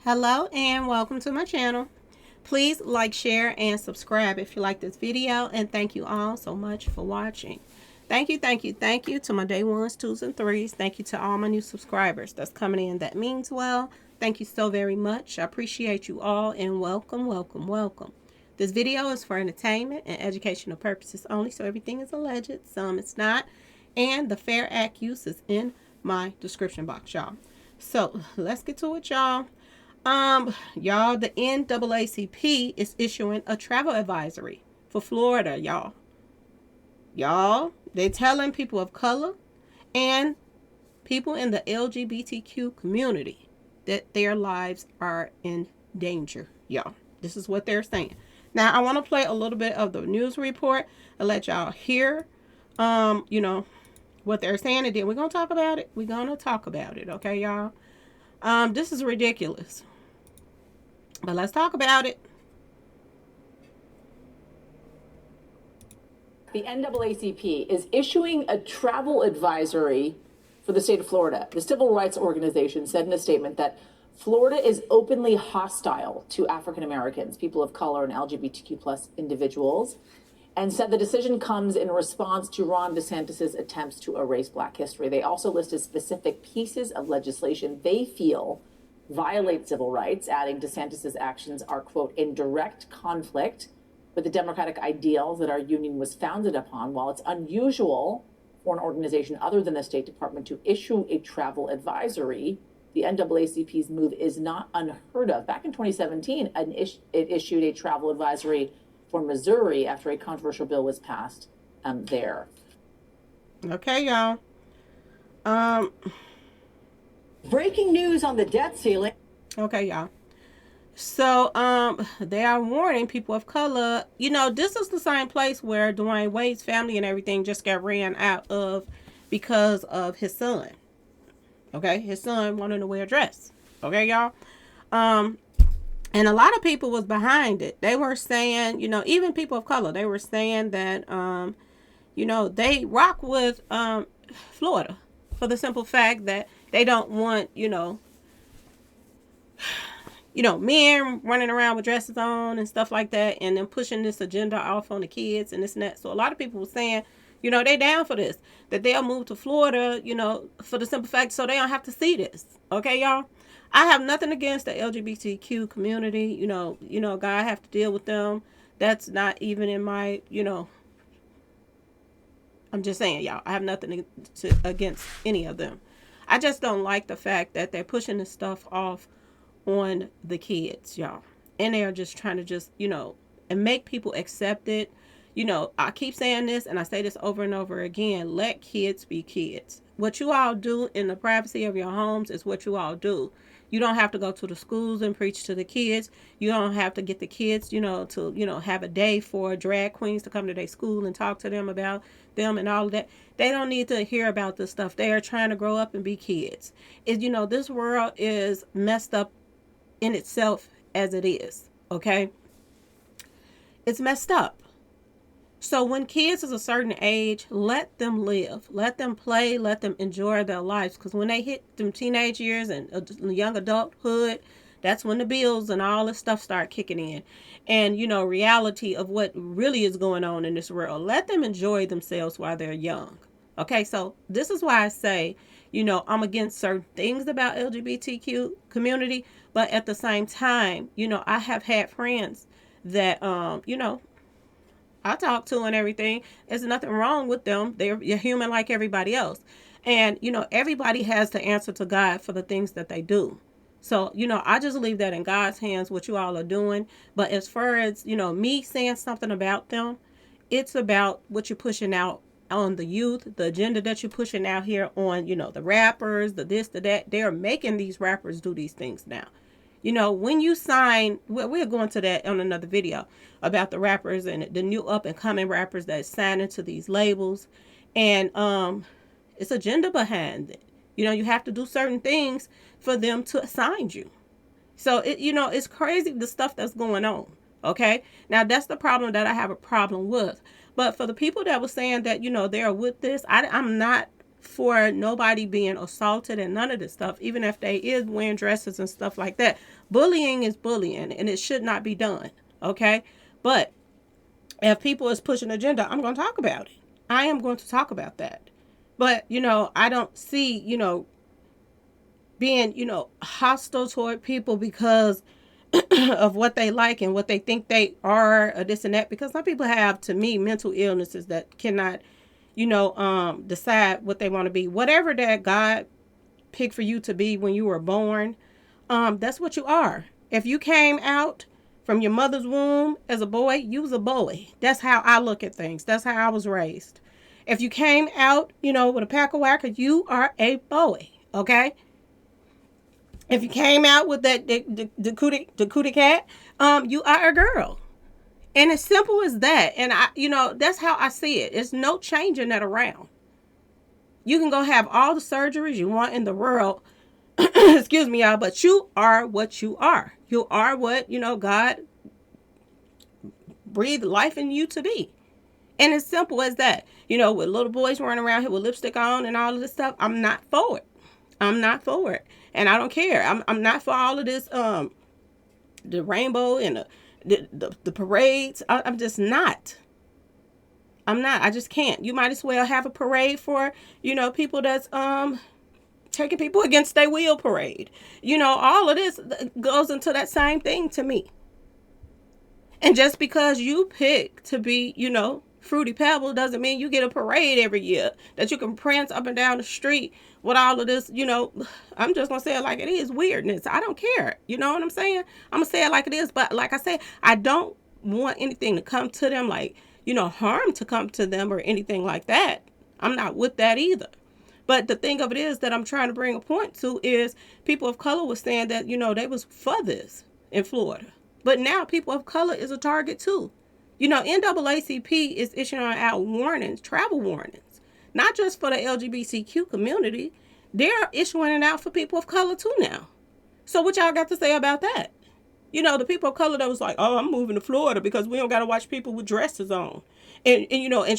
Hello and welcome to my channel. Please like, share, and subscribe if you like this video, and thank you all so much for watching. Thank you to my day ones, twos, and threes. Thank you to all my new subscribers that's coming in. That means well. Thank you so very much. I appreciate you all, and welcome. This video is for entertainment and educational purposes only, so everything is alleged, some it's not, and the Fair Act use is in my description box, y'all. So let's get to it, y'all. Y'all, the NAACP is issuing a travel advisory for Florida, y'all. They're telling people of color and people in the LGBTQ community that their lives are in danger, y'all. This is what they're saying. Now, I want to play a little bit of the news report and let y'all hear, what they're saying, and then we're gonna talk about it. Okay, y'all. This is ridiculous. But let's talk about it. The NAACP is issuing a travel advisory for the state of Florida. The civil rights organization said in a statement that Florida is openly hostile to African Americans, people of color, and LGBTQ plus individuals, and said the decision comes in response to Ron DeSantis' attempts to erase Black history. They also listed specific pieces of legislation they feel violate civil rights, adding DeSantis' actions are, quote, in direct conflict with the democratic ideals that our union was founded upon. While it's unusual for an organization other than the State Department to issue a travel advisory, the NAACP's move is not unheard of. Back in 2017, it issued a travel advisory for Missouri after a controversial bill was passed there. Okay, y'all. Breaking news on the debt ceiling. Okay, y'all. So, they are warning people of color. This is the same place where Dwayne Wade's family and everything just got ran out of because of his son. Okay, his son wanted to wear a dress. Okay, y'all. And a lot of people was behind it. They were saying, even people of color, they were saying that, they rock with Florida for the simple fact that they don't want, men running around with dresses on and stuff like that, and then pushing this agenda off on the kids and this and that. So a lot of people were saying, they down for this, that they'll move to Florida, for the simple fact so they don't have to see this. Okay, y'all? I have nothing against the LGBTQ community. God have to deal with them. That's not even in my, I'm just saying, y'all, I have nothing against any of them. I just don't like the fact that they're pushing this stuff off on the kids, y'all. And they're just trying to and make people accept it. I keep saying this and I say this over and over again. Let kids be kids. What you all do in the privacy of your homes is what you all do. You don't have to go to the schools and preach to the kids. You don't have to get the kids, to, have a day for drag queens to come to their school and talk to them about them and all of that. They don't need to hear about this stuff. They are trying to grow up and be kids. This world is messed up in itself as it is. Okay? It's messed up. So when kids is a certain age, let them live, let them play, let them enjoy their lives. Because when they hit them teenage years and young adulthood, that's when the bills and all this stuff start kicking in. And, reality of what really is going on in this world. Let them enjoy themselves while they're young. Okay, so this is why I say, I'm against certain things about LGBTQ community. But at the same time, I have had friends that, I talk to and everything. There's nothing wrong with them. They're human like everybody else. And, everybody has to answer to God for the things that they do. So, I just leave that in God's hands, what you all are doing. But as far as, me saying something about them, it's about what you're pushing out on the youth, the agenda that you're pushing out here on, the rappers, the this, the that. They're making these rappers do these things now. When you sign, we're going to that on another video about the rappers and the new up and coming rappers that sign into these labels. And it's agenda behind it. You have to do certain things for them to sign you. So, it's crazy the stuff that's going on. Okay? Now, that's the problem that I have a problem with. But for the people that were saying that, they're with this, I'm not for nobody being assaulted and none of this stuff, even if they is wearing dresses and stuff like that. Bullying is bullying and it should not be done. Okay. But if people is pushing agenda, I'm going to talk about it. I am going to talk about that. But, I don't see, being, hostile toward people because of what they like and what they think they are, or this and that. Because some people have, to me, mental illnesses that cannot, decide what they want to be. Whatever that God picked for you to be when you were born, that's what you are. If you came out from your mother's womb as a boy, you was a boy. That's how I look at things. That's how I was raised. If you came out, with a pack of whacker, you are a boy. Okay. If you came out with the cootie cat, you are a girl. And as simple as that. And that's how I see it. It's no changing that around. You can go have all the surgeries you want in the world. Excuse me, y'all, but you are what you are. You are what, God breathed life in you to be. And as simple as that. With little boys running around here with lipstick on and all of this stuff, I'm not for it. I'm not for it. And I don't care. I'm not for all of this, the rainbow and the parades. I'm just not. I'm not. I just can't. You might as well have a parade for, people that's taking people against their will parade. All of this goes into that same thing to me. And just because you pick to be, Fruity Pebble doesn't mean you get a parade every year that you can prance up and down the street with all of this, I'm just going to say it like it is, weirdness. I don't care. You know what I'm saying? I'm going to say it like it is. But like I said, I don't want anything to come to them, like, harm to come to them or anything like that. I'm not with that either. But the thing of it is that I'm trying to bring a point to is people of color was saying that, they was for this in Florida. But now people of color is a target too. NAACP is issuing out warnings, travel warnings, not just for the LGBTQ community. They're issuing it out for people of color too now. So what y'all got to say about that? The people of color that was like, oh, I'm moving to Florida because we don't got to watch people with dresses on. And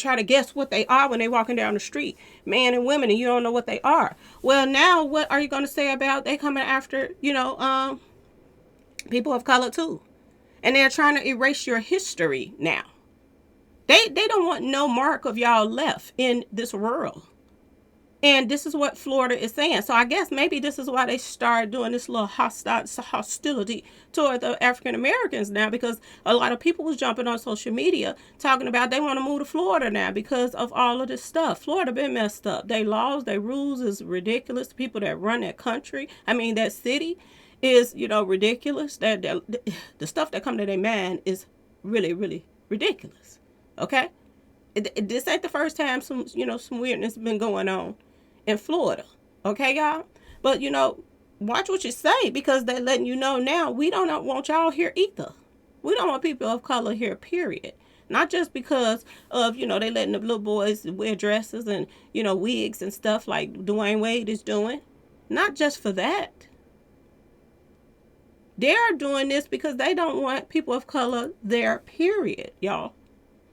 try to guess what they are when they walking down the street, man and women, and you don't know what they are. Well, now what are you going to say about they coming after, people of color too? And they're trying to erase your history now. They don't want no mark of y'all left in this world. And this is what Florida is saying. So I guess maybe this is why they started doing this little hostility toward the African Americans now, because a lot of people was jumping on social media talking about they want to move to Florida now because of all of this stuff. Florida been messed up. They laws, they rules is ridiculous. The people that run that country, that city is, ridiculous. That the stuff that come to their mind is really, really ridiculous. Okay? This ain't the first time some weirdness been going on in Florida. Okay, y'all? But, watch what you say, because they're letting you know now we don't want y'all here either. We don't want people of color here, period. Not just because of, they letting the little boys wear dresses and, wigs and stuff like Dwayne Wade is doing. Not just for that. They're doing this because they don't want people of color there, period, y'all.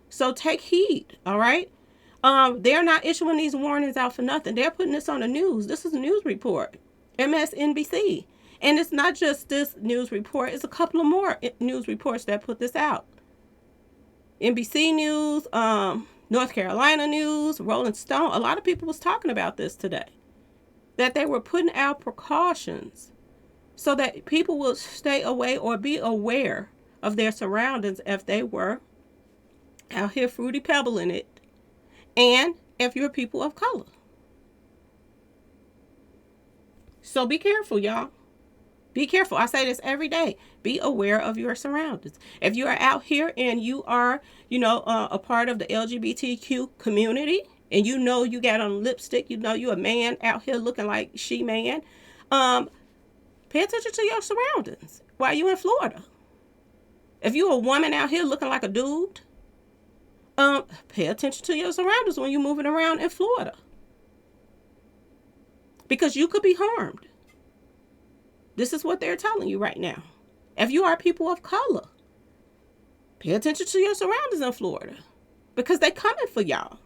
So take heed, all right? They're not issuing these warnings out for nothing. They're putting this on the news. This is a news report, MSNBC. And it's not just this news report. It's a couple of more news reports that put this out. NBC News, North Carolina News, Rolling Stone. A lot of people was talking about this today, that they were putting out precautions so that people will stay away or be aware of their surroundings if they were out here Fruity Pebble in it, and if you're people of color. So be careful, y'all. Be careful. I say this every day. Be aware of your surroundings. If you are out here and you are, a part of the LGBTQ community, and you got on lipstick, you a man out here looking like she-man, pay attention to your surroundings while you in Florida. If you a woman out here looking like a dude, pay attention to your surroundings when you're moving around in Florida, because you could be harmed. This is what they're telling you right now. If you are people of color, pay attention to your surroundings in Florida, because they're coming for y'all.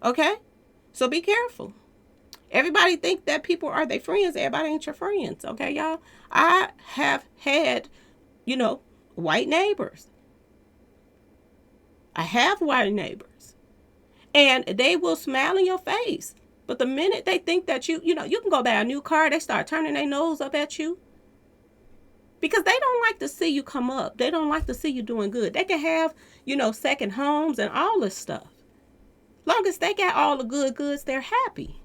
Okay? So be careful. Everybody think that people are their friends. Everybody ain't your friends, okay, y'all? I have had, white neighbors. I have white neighbors. And they will smile in your face. But the minute they think that you can go buy a new car, they start turning their nose up at you. Because they don't like to see you come up. They don't like to see you doing good. They can have, second homes and all this stuff. Long as they got all the good goods, they're happy.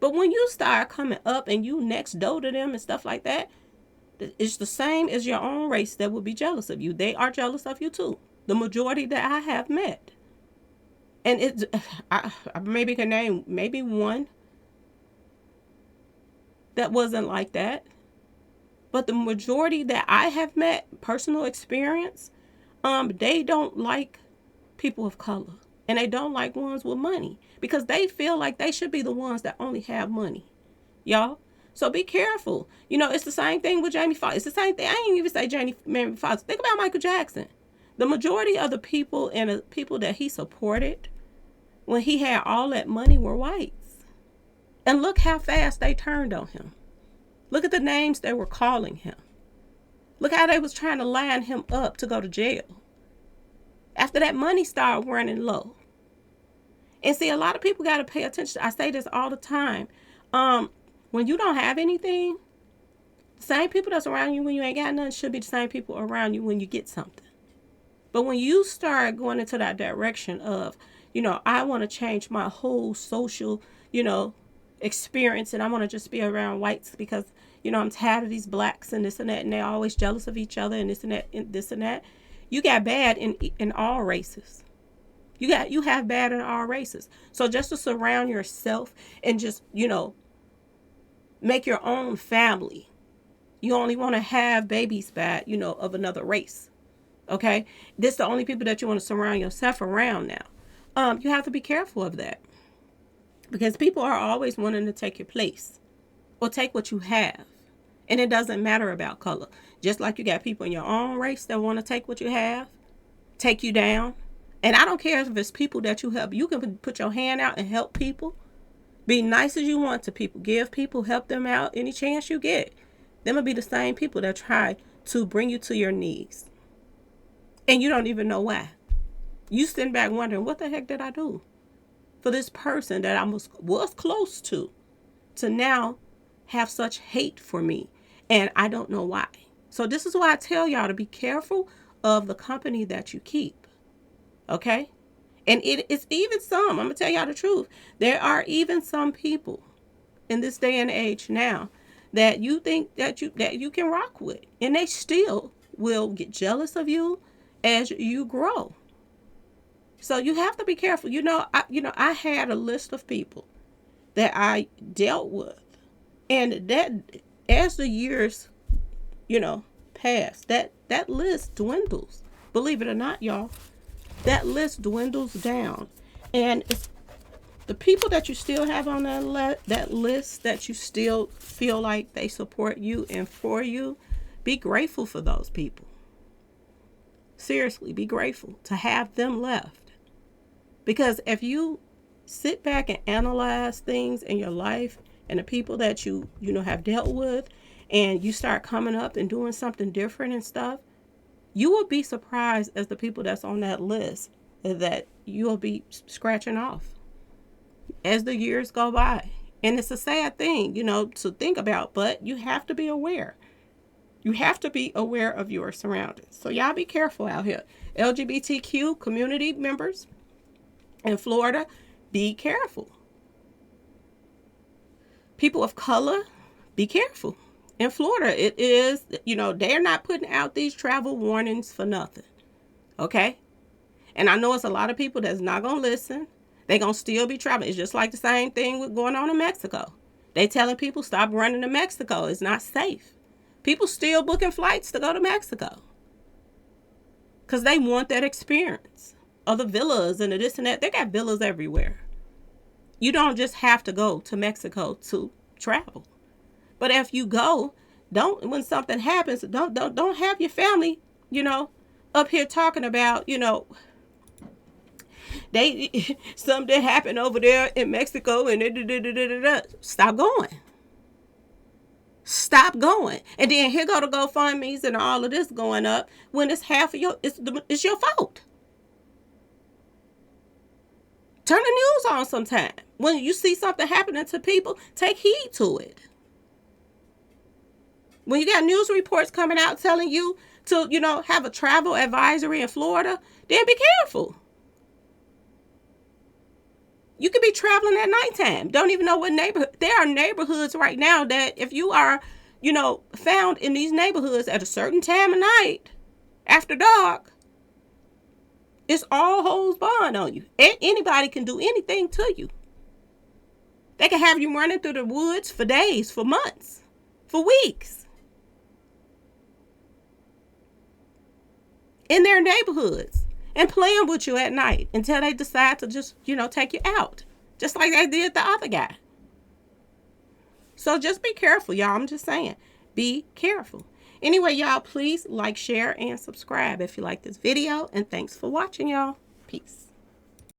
But when you start coming up and you next door to them and stuff like that, it's the same as your own race that will be jealous of you. They are jealous of you too. The majority that I have met. And I maybe can name maybe one that wasn't like that. But the majority that I have met, personal experience, they don't like people of color. And they don't like ones with money. Because they feel like they should be the ones that only have money. Y'all. So be careful. It's the same thing with Jamie Foxx. It's the same thing. I ain't even say Jamie Foxx. Think about Michael Jackson. The majority of the people and the people that he supported when he had all that money were whites. And look how fast they turned on him. Look at the names they were calling him. Look how they was trying to line him up to go to jail. After that money started running low. And see, a lot of people got to pay attention. I say this all the time. When you don't have anything, the same people that's around you when you ain't got nothing should be the same people around you when you get something. But when you start going into that direction of, I want to change my whole social, experience, and I want to just be around whites because, I'm tired of these blacks and this and that, and they're always jealous of each other and this and that and this and that. You got bad in all races. You have bad in all races. So just to surround yourself and just, make your own family. You only want to have babies bad, of another race. Okay? This is the only people that you want to surround yourself around now. You have to be careful of that. Because people are always wanting to take your place. Or take what you have. And it doesn't matter about color. Just like you got people in your own race that want to take what you have. Take you down. And I don't care if it's people that you help. You can put your hand out and help people. Be nice as you want to people. Give people, help them out any chance you get. Them will be the same people that try to bring you to your knees. And you don't even know why. You sitting back wondering, what the heck did I do for this person that I was close to now have such hate for me? And I don't know why. So this is why I tell y'all to be careful of the company that you keep. Okay? And it's even some, I'm going to tell y'all the truth. There are even some people in this day and age now that you think that you can rock with. And they still will get jealous of you as you grow. So you have to be careful. I had a list of people that I dealt with. And that as the years, pass, that list dwindles. Believe it or not, y'all. That list dwindles down. And it's the people that you still have on that list that you still feel like they support you and for you, be grateful for those people. Seriously, be grateful to have them left. Because if you sit back and analyze things in your life and the people that you have dealt with, and you start coming up and doing something different and stuff, you will be surprised as the people that's on that list that you'll be scratching off as the years go by. And it's a sad thing, to think about, but you have to be aware. You have to be aware of your surroundings. So y'all be careful out here. LGBTQ community members in Florida, be careful. People of color, be careful. In Florida, it is, they're not putting out these travel warnings for nothing. Okay? And I know it's a lot of people that's not going to listen. They're going to still be traveling. It's just like the same thing with going on in Mexico. They telling people stop running to Mexico. It's not safe. People still booking flights to go to Mexico. Because they want that experience of the villas and the this and that. They got villas everywhere. You don't just have to go to Mexico to travel. But if you go, when something happens, don't have your family, up here talking about, something happened over there in Mexico and stop going. Stop going. And then here go the GoFundMe's and all of this going up when it's half of it's your fault. Turn the news on sometime. When you see something happening to people, take heed to it. When you got news reports coming out telling you to, have a travel advisory in Florida, then be careful. You could be traveling at nighttime. Don't even know what neighborhood. There are neighborhoods right now that if you are, found in these neighborhoods at a certain time of night, after dark, it's all holds bond on you. Anybody can do anything to you. They can have you running through the woods for days, for months, for weeks. In their neighborhoods. And playing with you at night until they decide to just, take you out. Just like they did the other guy. So just be careful, y'all. I'm just saying. Be careful. Anyway, y'all, please like, share, and subscribe if you like this video. And thanks for watching, y'all. Peace.